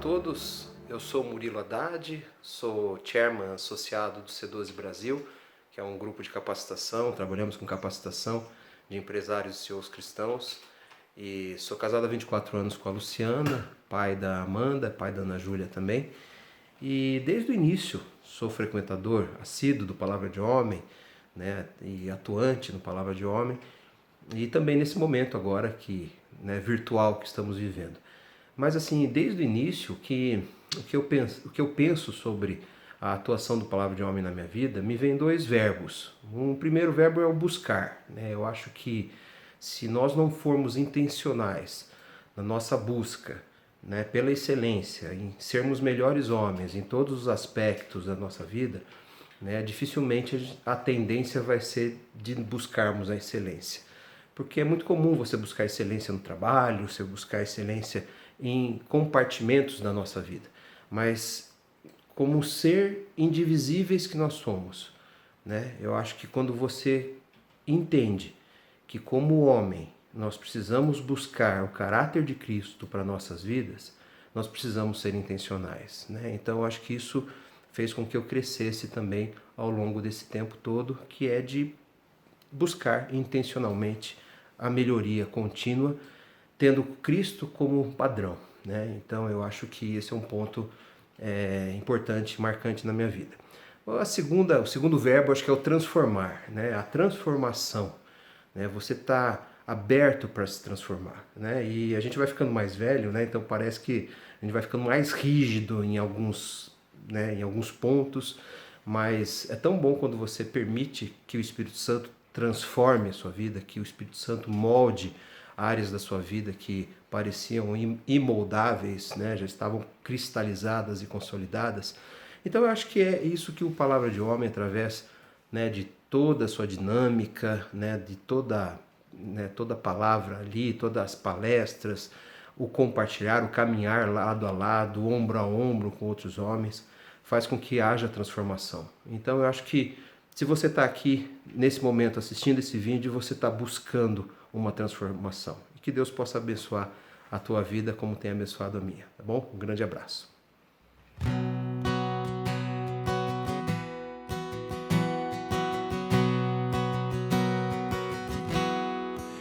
todos, eu sou Murilo Haddad, sou chairman associado do C12 Brasil, que é um grupo de capacitação, trabalhamos com capacitação de empresários e CEOs cristãos, e sou casado há 24 anos com a Luciana, pai da Amanda, pai da Ana Júlia também, e desde o início sou frequentador assíduo do Palavra de Homem, né, e atuante no Palavra de Homem, e também nesse momento agora virtual que estamos vivendo. Mas assim, desde o início, o que eu penso sobre a atuação do Palavra de Homem na minha vida, me vem dois verbos. Um primeiro verbo é o buscar, né? Eu acho que se nós não formos intencionais na nossa busca, né, pela excelência, em sermos melhores homens em todos os aspectos da nossa vida, né, dificilmente a tendência vai ser de buscarmos a excelência. Porque é muito comum você buscar excelência no trabalho, você buscar excelência em compartimentos da nossa vida. Mas como ser indivisíveis que nós somos, né? Eu acho que quando você entende que como homem nós precisamos buscar o caráter de Cristo para nossas vidas, nós precisamos ser intencionais, né? Então eu acho que isso fez com que eu crescesse também ao longo desse tempo todo, que é de buscar intencionalmente a melhoria contínua, tendo Cristo como padrão, né? Então eu acho que esse é um ponto importante, marcante na minha vida. O segundo verbo acho que é o transformar, né? A transformação, né? Você está aberto para se transformar, né? E a gente vai ficando mais velho, né? Então parece que a gente vai ficando mais rígido em alguns pontos, mas é tão bom quando você permite que o Espírito Santo transforme a sua vida, que o Espírito Santo molde áreas da sua vida que pareciam imoldáveis, né? Já estavam cristalizadas e consolidadas. Então eu acho que é isso que o Palavra de Homem, através, né, de toda a sua dinâmica, né, de toda a palavra ali, todas as palestras, o compartilhar, o caminhar lado a lado, ombro a ombro com outros homens, faz com que haja transformação. Então eu acho que se você está aqui nesse momento assistindo esse vídeo, você está buscando uma transformação. E que Deus possa abençoar a tua vida como tem abençoado a minha, tá bom? Um grande abraço.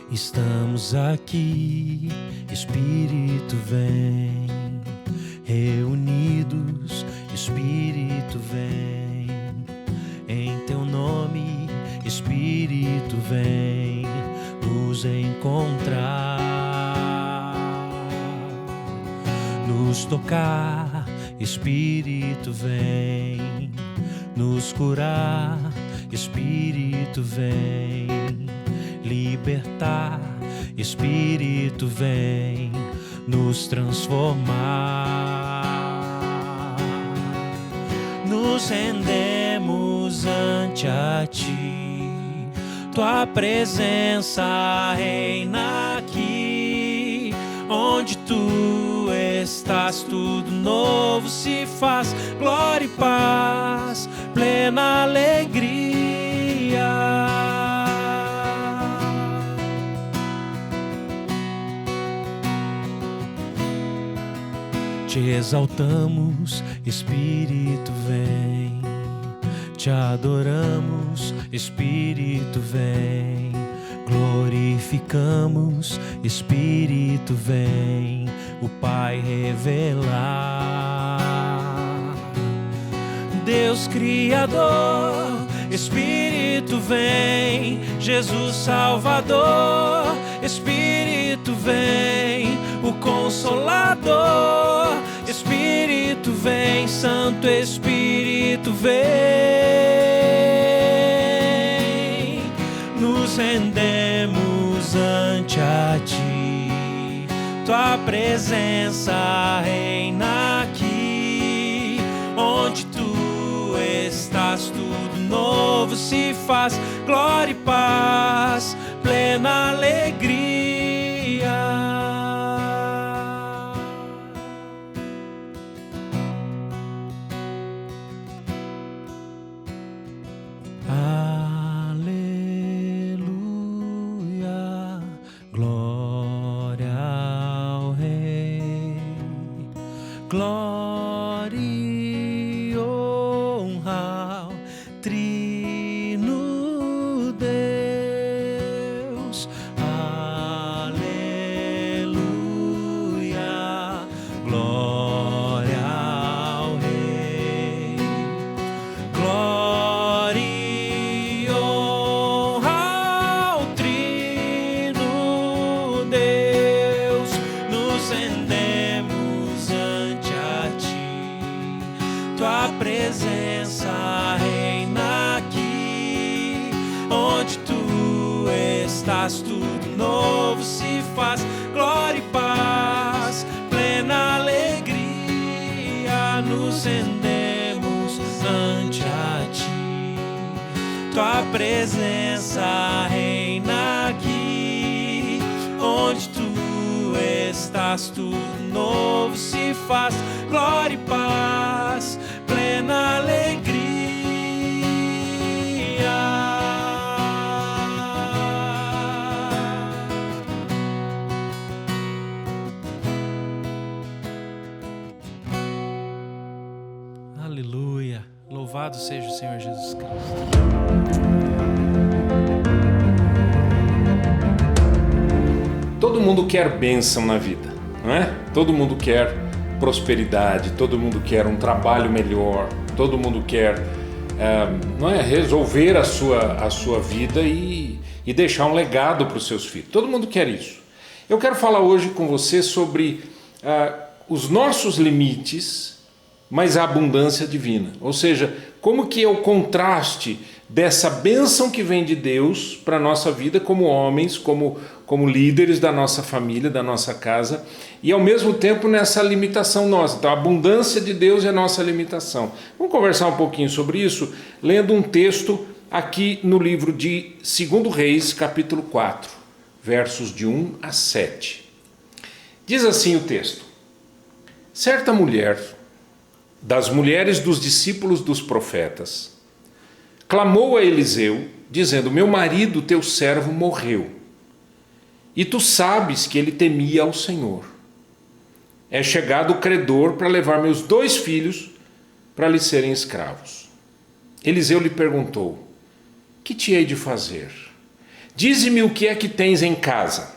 Estamos aqui, Espírito vem, reunidos, Espírito vem, em teu nome, Espírito vem nos encontrar, nos tocar, Espírito vem nos curar, Espírito vem libertar, Espírito vem nos transformar. Nos rendemos ante a ti, tua presença reina aqui. Onde tu estás, tudo novo se faz, glória e paz, plena alegria. Te exaltamos, Espírito vem, te adoramos, Espírito vem, glorificamos, Espírito vem, o Pai revelar. Deus Criador, Espírito vem, Jesus Salvador, Espírito vem, o Consolador, Espírito vem, Santo Espírito vem. Nos rendemos ante a ti, tua presença reina aqui. Onde tu estás, tudo novo se faz, glória e paz, plena alegria. Aleluia, glória ao Rei, glória estás, tudo novo se faz. Glória e paz, plena alegria, nos rendemos ante a ti. Tua presença reina aqui, onde tu estás, tudo novo se faz. Glória e paz, plena alegria. Aleluia. Louvado seja o Senhor Jesus Cristo. Todo mundo quer bênção na vida, não é? Todo mundo quer prosperidade, todo mundo quer um trabalho melhor, todo mundo quer não é, resolver a sua vida e deixar um legado para os seus filhos. Todo mundo quer isso. Eu quero falar hoje com você sobre os nossos limites, mas a abundância divina. Ou seja, como que é o contraste dessa bênção que vem de Deus para a nossa vida como homens, como líderes da nossa família, da nossa casa, e ao mesmo tempo nessa limitação nossa. Então a abundância de Deus é a nossa limitação. Vamos conversar um pouquinho sobre isso, lendo um texto aqui no livro de 2 Reis, capítulo 4, versos de 1 a 7. Diz assim o texto: certa mulher, das mulheres dos discípulos dos profetas, clamou a Eliseu, dizendo: meu marido, teu servo, morreu, e tu sabes que ele temia ao Senhor. É chegado o credor para levar meus 2 filhos para lhe serem escravos. Eliseu lhe perguntou: que te hei de fazer? Dize-me o que é que tens em casa.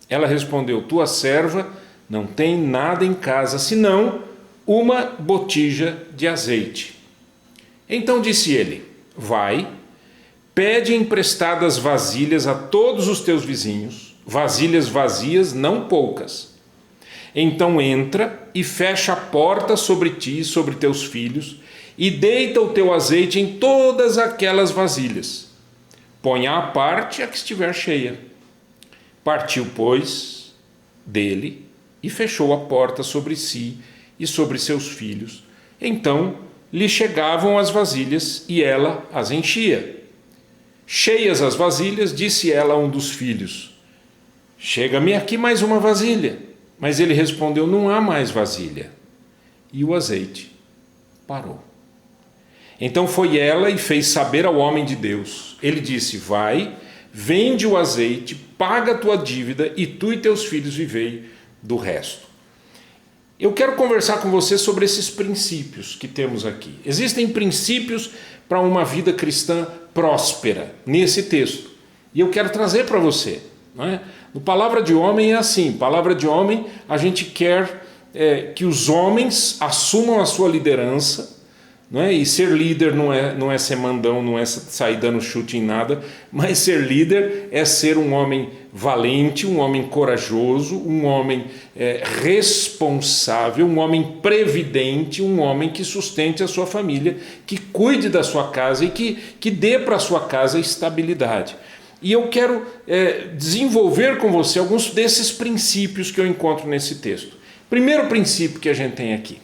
Ela respondeu: tua serva não tem nada em casa, senão uma botija de azeite. Então disse ele: vai, pede emprestadas vasilhas a todos os teus vizinhos, vasilhas vazias, não poucas. Então entra e fecha a porta sobre ti e sobre teus filhos, e deita o teu azeite em todas aquelas vasilhas. Ponha à parte a que estiver cheia. Partiu, pois, dele e fechou a porta sobre si e sobre seus filhos. Então lhe chegavam as vasilhas e ela as enchia. Cheias as vasilhas, disse ela a um dos filhos: chega-me aqui mais uma vasilha. Mas ele respondeu: não há mais vasilha. E o azeite parou. Então foi ela e fez saber ao homem de Deus. Ele disse: vai, vende o azeite, paga a tua dívida, e tu e teus filhos vivei do resto. Eu quero conversar com você sobre esses princípios que temos aqui. Existem princípios para uma vida cristã próspera nesse texto, e eu quero trazer para você, não é? No Palavra de Homem é assim. Palavra de Homem, a gente quer que os homens assumam a sua liderança, não é? E ser líder não é ser mandão, não é sair dando chute em nada, mas ser líder é ser um homem valente, um homem corajoso, um homem responsável, um homem previdente, um homem que sustente a sua família, que cuide da sua casa e que dê para a sua casa estabilidade. E eu quero desenvolver com você alguns desses princípios que eu encontro nesse texto. Primeiro princípio que a gente tem aqui.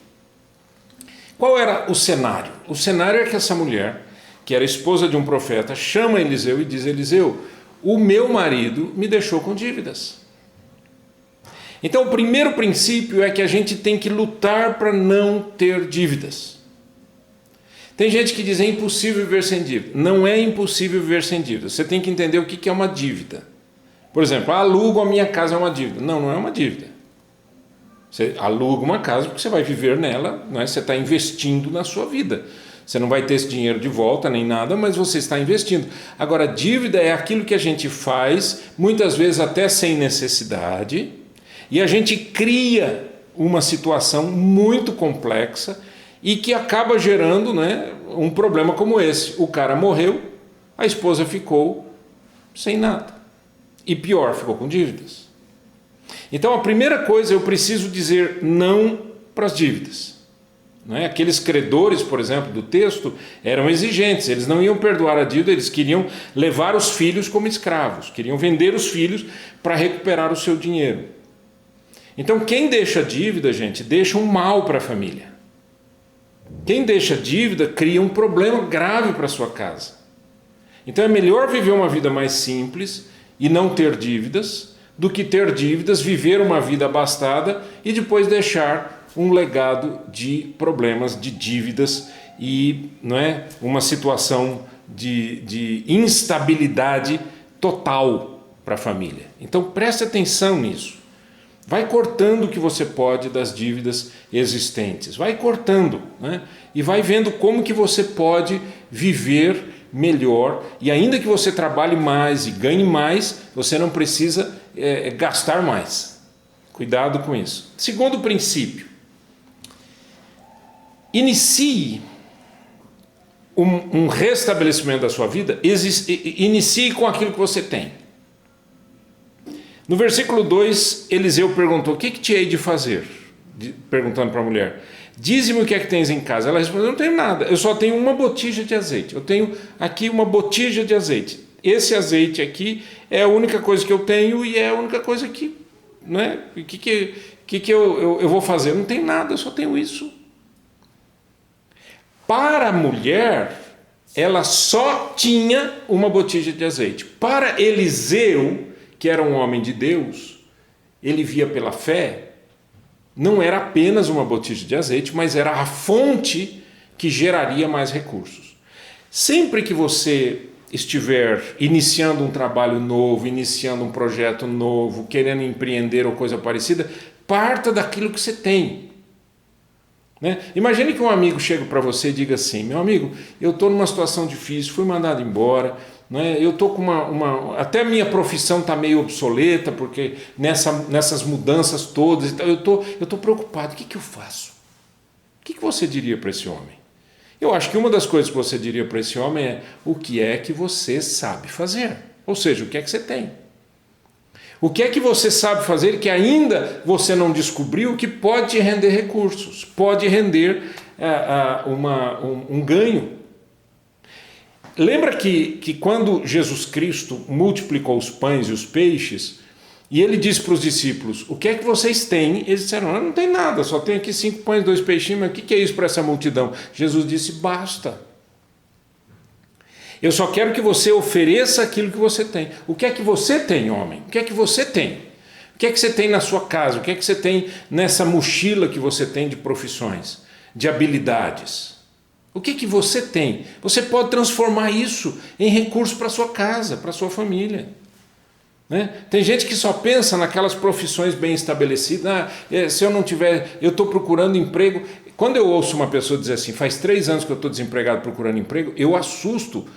Qual era o cenário? O cenário é que essa mulher, que era esposa de um profeta, chama Eliseu e diz: Eliseu, o meu marido me deixou com dívidas. Então o primeiro princípio é que a gente tem que lutar para não ter dívidas. Tem gente que diz: é impossível viver sem dívida. Não é impossível viver sem dívida. Você tem que entender o que é uma dívida. Por exemplo, alugo a minha casa, é uma dívida. Não, não é uma dívida. Você aluga uma casa porque você vai viver nela, não é? Você está investindo na sua vida. Você não vai ter esse dinheiro de volta nem nada, mas você está investindo. Agora, dívida é aquilo que a gente faz, muitas vezes até sem necessidade, e a gente cria uma situação muito complexa e que acaba gerando, né, um problema como esse. O cara morreu, a esposa ficou sem nada. E pior, ficou com dívidas. Então a primeira coisa, eu preciso dizer não para as dívidas. Não é? Aqueles credores, por exemplo, do texto, eram exigentes, eles não iam perdoar a dívida, eles queriam levar os filhos como escravos, queriam vender os filhos para recuperar o seu dinheiro. Então quem deixa dívida, gente, deixa um mal para a família. Quem deixa dívida cria um problema grave para a sua casa. Então é melhor viver uma vida mais simples e não ter dívidas, do que ter dívidas, viver uma vida abastada e depois deixar um legado de problemas, de dívidas e, não é, uma situação de instabilidade total para a família. Então preste atenção nisso. Vai cortando o que você pode das dívidas existentes. Vai cortando, né? E vai vendo como que você pode viver melhor. E ainda que você trabalhe mais e ganhe mais, você não precisa gastar mais. Cuidado com isso. Segundo princípio. Inicie um restabelecimento da sua vida. Inicie com aquilo que você tem. No versículo 2, Eliseu perguntou: o que te hei de fazer? Perguntando para a mulher. Dize-me o que é que tens em casa. Ela respondeu: não tenho nada, eu só tenho uma botija de azeite. Eu tenho aqui uma botija de azeite. Esse azeite aqui é a única coisa que eu tenho e é a única coisa que, né? O que eu vou fazer? Eu não tenho nada, eu só tenho isso. Para a mulher, ela só tinha uma botija de azeite. Para Eliseu, que era um homem de Deus, ele via pela fé, não era apenas uma botija de azeite, mas era a fonte que geraria mais recursos. Sempre que você estiver iniciando um trabalho novo, iniciando um projeto novo, querendo empreender ou coisa parecida, parta daquilo que você tem. Né? Imagine que um amigo chega para você e diga assim: meu amigo, eu estou numa situação difícil, fui mandado embora, né? Eu estou com até a minha profissão está meio obsoleta, porque nessas mudanças todas, eu estou preocupado, o que eu faço? O que você diria para esse homem? Eu acho que uma das coisas que você diria para esse homem é: o que é que você sabe fazer? Ou seja, o que é que você tem? O que é que você sabe fazer que ainda você não descobriu que pode te render recursos, pode render um ganho? Lembra que quando Jesus Cristo multiplicou os pães e os peixes, e ele disse para os discípulos: o que é que vocês têm? Eles disseram: não tem nada, só tem aqui 5 pães e 2 peixinhos, mas o que é isso para essa multidão? Jesus disse: basta. Eu só quero que você ofereça aquilo que você tem. O que é que você tem, homem? O que é que você tem? O que é que você tem na sua casa? O que é que você tem nessa mochila que você tem de profissões, de habilidades? O que você tem? Você pode transformar isso em recurso para a sua casa, para a sua família. Né? Tem gente que só pensa naquelas profissões bem estabelecidas. Se eu não tiver, eu estou procurando emprego. Quando eu ouço uma pessoa dizer assim: faz 3 anos que eu estou desempregado procurando emprego, eu assusto.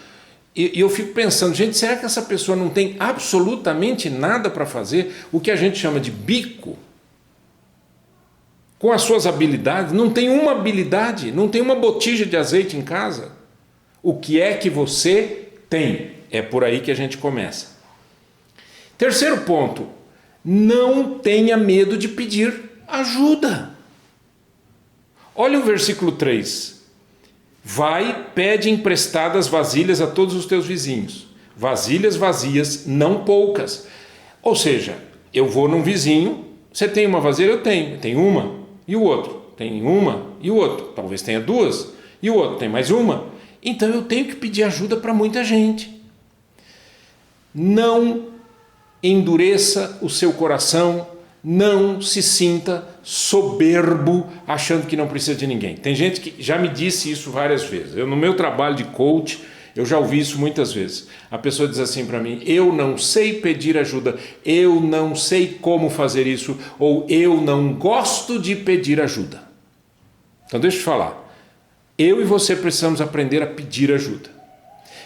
E eu fico pensando: gente, será que essa pessoa não tem absolutamente nada para fazer? O que a gente chama de bico. Com as suas habilidades, não tem uma habilidade, não tem uma botija de azeite em casa. O que é que você tem? É por aí que a gente começa. Terceiro ponto: não tenha medo de pedir ajuda. Olha o versículo 3. Vai, pede emprestadas vasilhas a todos os teus vizinhos. Vasilhas vazias, não poucas. Ou seja, eu vou num vizinho, você tem uma vasilha? Eu tenho uma. E o outro? Tem uma e o outro. Talvez tenha 2. E o outro tem mais uma. Então eu tenho que pedir ajuda para muita gente. Não endureça o seu coração, não se sinta soberbo achando que não precisa de ninguém. Tem gente que já me disse isso várias vezes. No meu trabalho de coach, eu já ouvi isso muitas vezes. A pessoa diz assim para mim: eu não sei pedir ajuda, eu não sei como fazer isso, ou eu não gosto de pedir ajuda. Então deixa eu te falar. Eu e você precisamos aprender a pedir ajuda.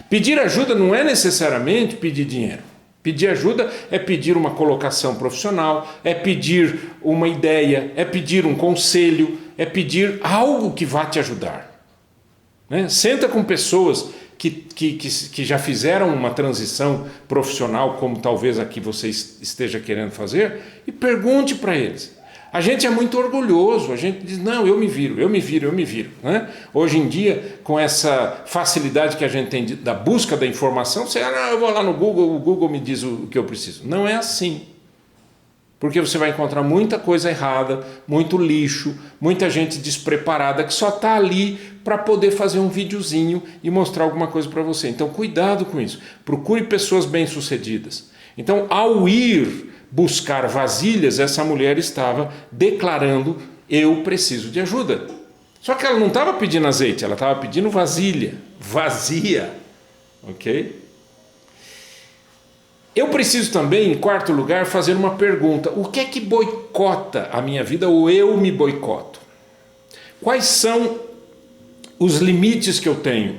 Pedir ajuda não é necessariamente pedir dinheiro. Pedir ajuda é pedir uma colocação profissional, é pedir uma ideia, é pedir um conselho, é pedir algo que vá te ajudar. Né? Senta com pessoas que já fizeram uma transição profissional, como talvez a que você esteja querendo fazer, e pergunte para eles: A gente é muito orgulhoso, a gente diz, não, eu me viro. Né? Hoje em dia, com essa facilidade que a gente tem da busca da informação, você, eu vou lá no Google, o Google me diz o que eu preciso. Não é assim. Porque você vai encontrar muita coisa errada, muito lixo, muita gente despreparada que só está ali para poder fazer um videozinho e mostrar alguma coisa para você. Então, cuidado com isso. Procure pessoas bem-sucedidas. Então, ao ir buscar vasilhas, essa mulher estava declarando, eu preciso de ajuda. Só que ela não estava pedindo azeite, ela estava pedindo vasilha, vazia, ok? Eu preciso também, em quarto lugar, fazer uma pergunta, o que é que boicota a minha vida ou eu me boicoto? Quais são os limites que eu tenho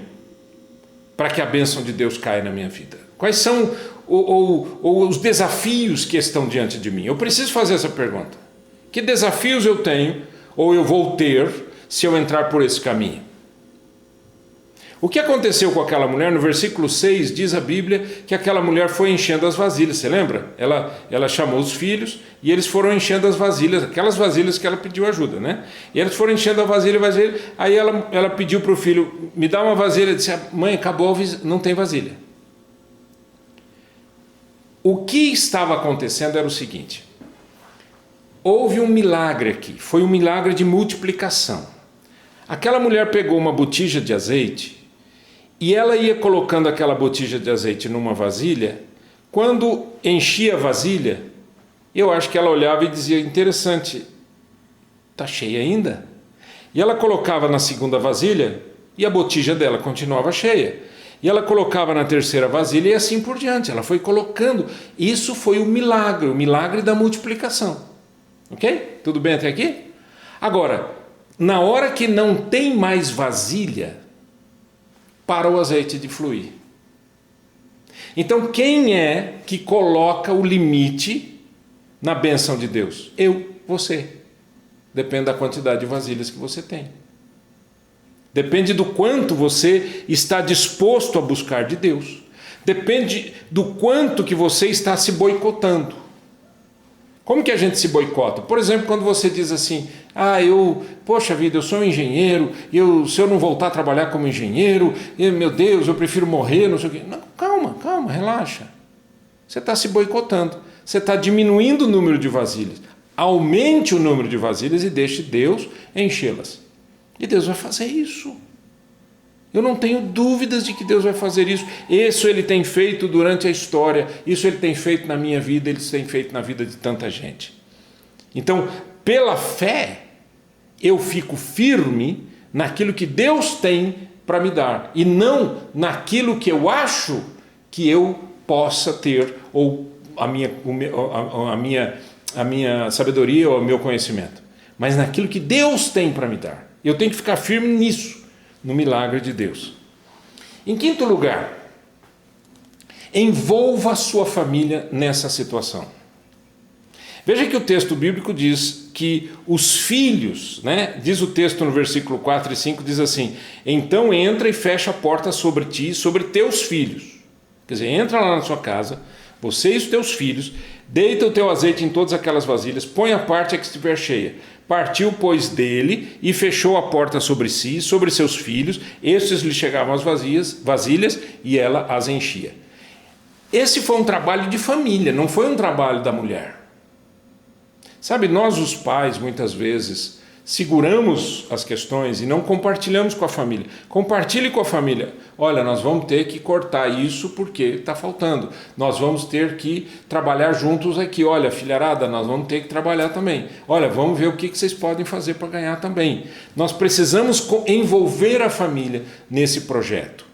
para que a bênção de Deus caia na minha vida? Quais são ou os desafios que estão diante de mim? Eu preciso fazer essa pergunta. Que desafios eu tenho ou eu vou ter se eu entrar por esse caminho? O que aconteceu com aquela mulher? No versículo 6 diz a Bíblia que aquela mulher foi enchendo as vasilhas, você lembra? Ela chamou os filhos e eles foram enchendo as vasilhas, aquelas vasilhas que ela pediu ajuda, né? E eles foram enchendo a vasilha, aí ela pediu para o filho, me dá uma vasilha, ele disse, mãe, acabou, não tem vasilha. O que estava acontecendo era o seguinte, houve um milagre aqui, foi um milagre de multiplicação. Aquela mulher pegou uma botija de azeite e ela ia colocando aquela botija de azeite numa vasilha. Quando enchia a vasilha, eu acho que ela olhava e dizia, interessante, está cheia ainda? E ela colocava na segunda vasilha e a botija dela continuava cheia. E ela colocava na terceira vasilha e assim por diante. Ela foi colocando. Isso foi o milagre da multiplicação. Ok? Tudo bem até aqui? Agora, na hora que não tem mais vasilha, para o azeite de fluir. Então, quem é que coloca o limite na bênção de Deus? Eu, você. Depende da quantidade de vasilhas que você tem. Depende do quanto você está disposto a buscar de Deus. Depende do quanto que você está se boicotando. Como que a gente se boicota? Por exemplo, quando você diz assim, poxa vida, eu sou um engenheiro, se eu não voltar a trabalhar como engenheiro, meu Deus, eu prefiro morrer, não sei o quê. Não, calma, relaxa. Você está se boicotando, você está diminuindo o número de vasilhas. Aumente o número de vasilhas e deixe Deus enchê-las. E Deus vai fazer isso. Eu não tenho dúvidas de que Deus vai fazer isso. Isso Ele tem feito durante a história, isso Ele tem feito na minha vida, Ele tem feito na vida de tanta gente. Então, pela fé, eu fico firme naquilo que Deus tem para me dar, e não naquilo que eu acho que eu possa ter, ou a minha sabedoria ou o meu conhecimento, mas naquilo que Deus tem para me dar. Eu tenho que ficar firme nisso, no milagre de Deus. Em quinto lugar, envolva a sua família nessa situação. Veja que o texto bíblico diz que os filhos, diz o texto no versículo 4 e 5, diz assim, então entra e fecha a porta sobre ti e sobre teus filhos. Quer dizer, entra lá na sua casa, você e os teus filhos, deita o teu azeite em todas aquelas vasilhas, põe a parte a que estiver cheia. Partiu, pois, dele e fechou a porta sobre si, sobre seus filhos, estes lhe chegavam as vasilhas e ela as enchia. Esse foi um trabalho de família, não foi um trabalho da mulher. Sabe, nós os pais, muitas vezes, seguramos as questões e não compartilhamos com a família. Compartilhe com a família. Olha, nós vamos ter que cortar isso porque está faltando. Nós vamos ter que trabalhar juntos aqui. Olha, filharada, nós vamos ter que trabalhar também. Olha, vamos ver o que vocês podem fazer para ganhar também. Nós precisamos envolver a família nesse projeto.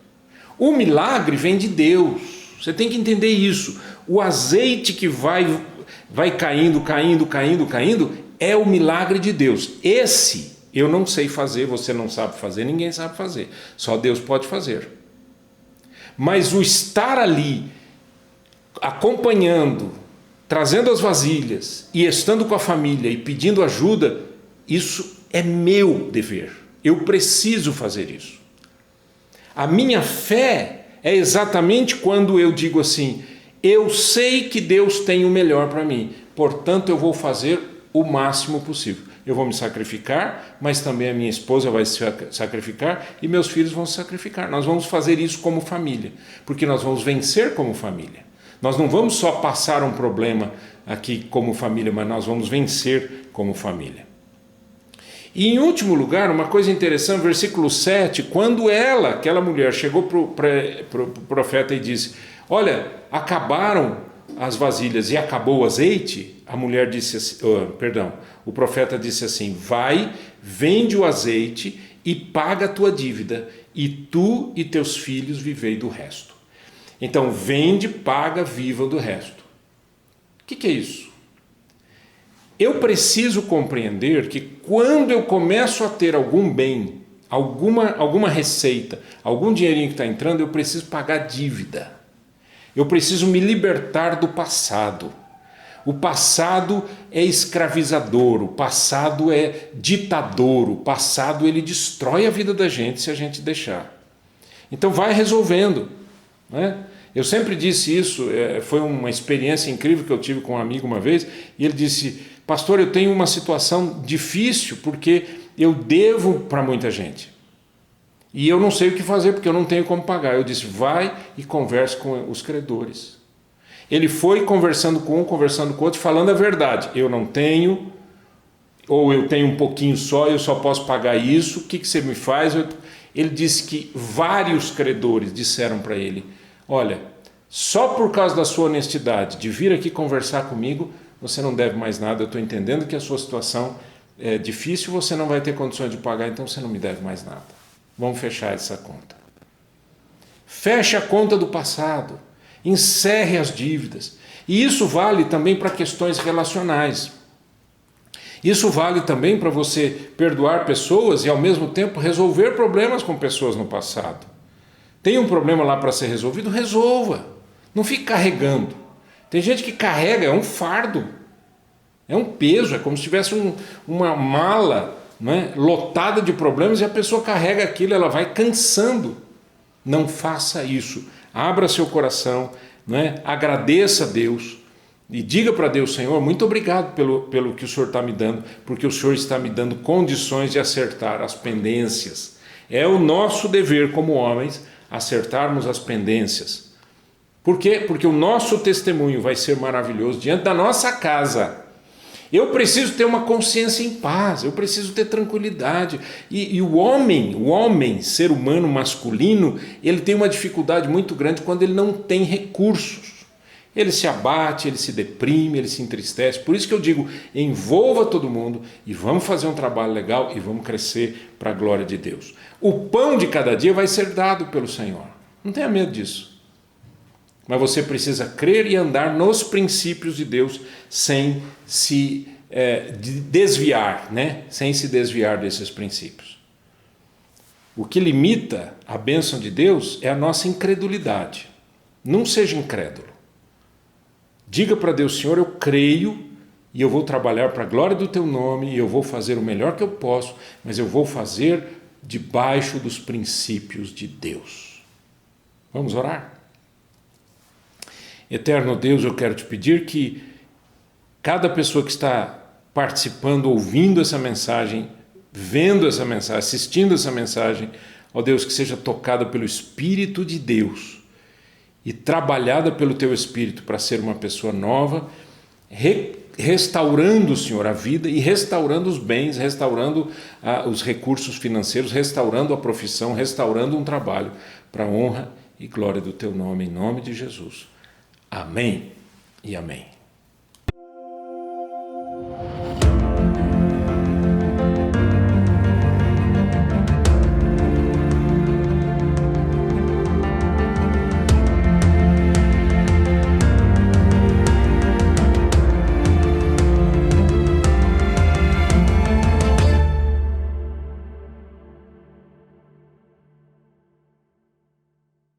O milagre vem de Deus. Você tem que entender isso. O azeite que vai caindo, é o milagre de Deus. Esse eu não sei fazer, você não sabe fazer, ninguém sabe fazer. Só Deus pode fazer. Mas o estar ali, acompanhando, trazendo as vasilhas e estando com a família e pedindo ajuda, isso é meu dever. Eu preciso fazer isso. A minha fé é exatamente quando eu digo assim, eu sei que Deus tem o melhor para mim, portanto eu vou fazer o máximo possível. Eu vou me sacrificar, mas também a minha esposa vai se sacrificar e meus filhos vão se sacrificar. Nós vamos fazer isso como família, porque nós vamos vencer como família. Nós não vamos só passar um problema aqui como família, mas nós vamos vencer como família. E em último lugar, uma coisa interessante, versículo 7, quando aquela mulher, chegou para o profeta e disse, olha, acabaram as vasilhas e acabou o azeite, a mulher disse assim, o profeta disse assim, vai, vende o azeite e paga a tua dívida, e tu e teus filhos vivei do resto. Então, vende, paga, viva do resto. O que é isso? Eu preciso compreender que quando eu começo a ter algum bem, alguma receita, algum dinheirinho que está entrando, eu preciso pagar dívida. Eu preciso me libertar do passado. O passado é escravizador, o passado é ditador, o passado ele destrói a vida da gente se a gente deixar. Então vai resolvendo, né? Eu sempre disse isso, foi uma experiência incrível que eu tive com um amigo uma vez, e ele disse, pastor, eu tenho uma situação difícil porque eu devo para muita gente. E eu não sei o que fazer porque eu não tenho como pagar. Eu disse, vai e converse com os credores. Ele foi conversando com um, conversando com o outro, falando a verdade. Eu não tenho, ou eu tenho um pouquinho só, eu só posso pagar isso, o que você me faz? Ele disse que vários credores disseram para ele, olha, só por causa da sua honestidade de vir aqui conversar comigo, você não deve mais nada, eu estou entendendo que a sua situação é difícil, você não vai ter condições de pagar, então você não me deve mais nada. Vamos fechar essa conta. Feche a conta do passado, encerre as dívidas. E isso vale também para questões relacionais. Isso vale também para você perdoar pessoas e ao mesmo tempo resolver problemas com pessoas no passado. Tem um problema lá para ser resolvido? Resolva. Não fique carregando. Tem gente que carrega, é um fardo. É um peso, é como se tivesse uma mala, né, lotada de problemas e a pessoa carrega aquilo, ela vai cansando. Não faça isso. Abra seu coração, né, agradeça a Deus e diga para Deus, Senhor, muito obrigado pelo que o Senhor está me dando, porque o Senhor está me dando condições de acertar as pendências. É o nosso dever como homens acertarmos as pendências. Por quê? Porque o nosso testemunho vai ser maravilhoso diante da nossa casa. Eu preciso ter uma consciência em paz, eu preciso ter tranquilidade. E o homem, ser humano masculino, ele tem uma dificuldade muito grande quando ele não tem recursos. Ele se abate, ele se deprime, ele se entristece. Por isso que eu digo, envolva todo mundo e vamos fazer um trabalho legal e vamos crescer para a glória de Deus. O pão de cada dia vai ser dado pelo Senhor. Não tenha medo disso. Mas você precisa crer e andar nos princípios de Deus sem se desviar, né? Sem se desviar desses princípios. O que limita a bênção de Deus é a nossa incredulidade. Não seja incrédulo. Diga para Deus, Senhor, eu creio e eu vou trabalhar para a glória do Teu nome e eu vou fazer o melhor que eu posso, mas eu vou fazer debaixo dos princípios de Deus. Vamos orar? Eterno Deus, eu quero te pedir que cada pessoa que está participando, ouvindo essa mensagem, vendo essa mensagem, assistindo essa mensagem, ó Deus, que seja tocada pelo Espírito de Deus e trabalhada pelo Teu Espírito para ser uma pessoa nova, restaurando, Senhor, a vida e restaurando os bens, restaurando os recursos financeiros, restaurando a profissão, restaurando um trabalho para a honra e glória do Teu nome, em nome de Jesus. Amém e amém.